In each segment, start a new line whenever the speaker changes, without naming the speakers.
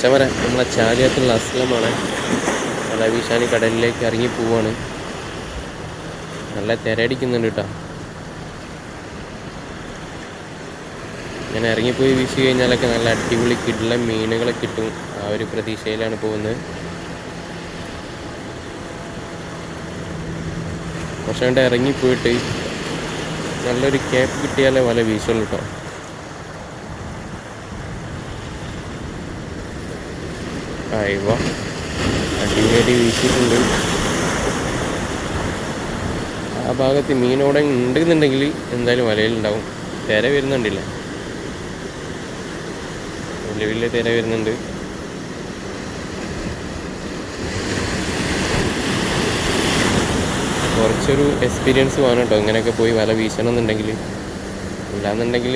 മച്ചമര നമ്മളെ ചാലിയത്തുള്ള അസ്ലമാണ്. വല വീശാൻ കടലിലേക്ക് ഇറങ്ങി പോവാണ്. നല്ല തിരയടിക്കുന്നുണ്ട് കേട്ടോ. ഇങ്ങനെ ഇറങ്ങിപ്പോയി വീശി കഴിഞ്ഞാലൊക്കെ നല്ല അടിപൊളി കിടില മീനുകളെ കിട്ടും. ആ ഒരു പ്രതീക്ഷയിലാണ് പോകുന്നത്. കുറച്ച് കണ്ട് ഇറങ്ങിപ്പോയിട്ട് നല്ലൊരു ക്യാപ്പ് കിട്ടിയാലേ വല വീശുള്ളൂ കേട്ടോ. അയ്യോ, അടിപൊളി വീശിയിട്ടുണ്ട്. ആ ഭാഗത്ത് മീനോടെ ഉണ്ടെന്നുണ്ടെങ്കിൽ എന്തായാലും വലയിലുണ്ടാവും. തിര വരുന്നുണ്ടില്ല, വലിയ വലിയ തിര വരുന്നുണ്ട്. കുറച്ചൊരു എക്സ്പീരിയൻസ് വേണം കേട്ടോ ഇങ്ങനെയൊക്കെ പോയി വല വീശണം എന്നുണ്ടെങ്കിൽ. അല്ലാന്നുണ്ടെങ്കിൽ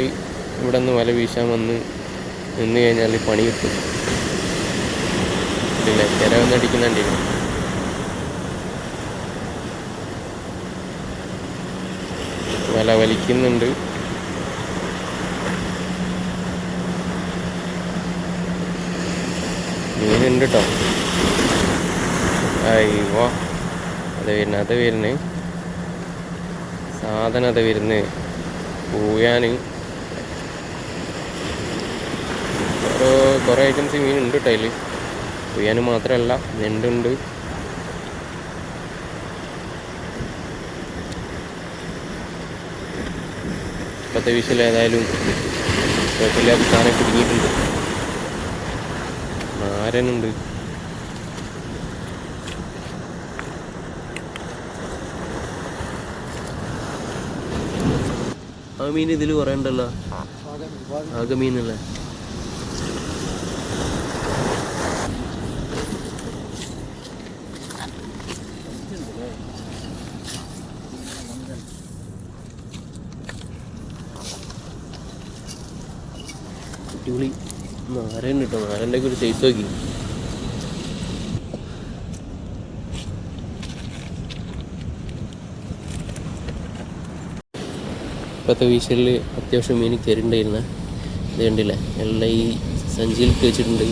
ഇവിടെ നിന്ന് വല വീശാൻ നിന്ന് കഴിഞ്ഞാൽ പണി കിട്ടും. ഇല്ല, തിര വന്നടിക്കുന്നുണ്ടില്ല. വല വലിക്കുന്നുണ്ട്. മീനുണ്ട് കേട്ടോ. അയ്യോ, അത് വരുന്നേ സാധനം. അത് വരുന്നേ പൂയാൻ കുറേ ഐറ്റംസ് മീനുണ്ട് കേട്ടോ അതിൽ. പൂയാൻ മാത്രമല്ല, ഞണ്ടുണ്ട്. ഇപ്പോഴത്തെ വിഷയിൽ ഏതായാലും കുഴപ്പമില്ലാത്ത സാധനം കുടുങ്ങിയിട്ടുണ്ട്. നാരനുണ്ട്. ആ മീൻ ഇതിൽ കുറേ ഉണ്ടല്ലോ. ആകെ മീനല്ലേ. അടിപൊളി നാരൻ കിട്ടോ. നാരൻ്റെ ഒക്കെ ഒരു സൈസ് നോക്കി. ഇപ്പോഴത്തെ വീശലിൽ അത്യാവശ്യം മീൻ കയറിണ്ടായിരുന്ന ഇത് കണ്ടില്ലേ, എല്ലാം ഈ സഞ്ചിയിലിട്ട് വെച്ചിട്ടുണ്ട്.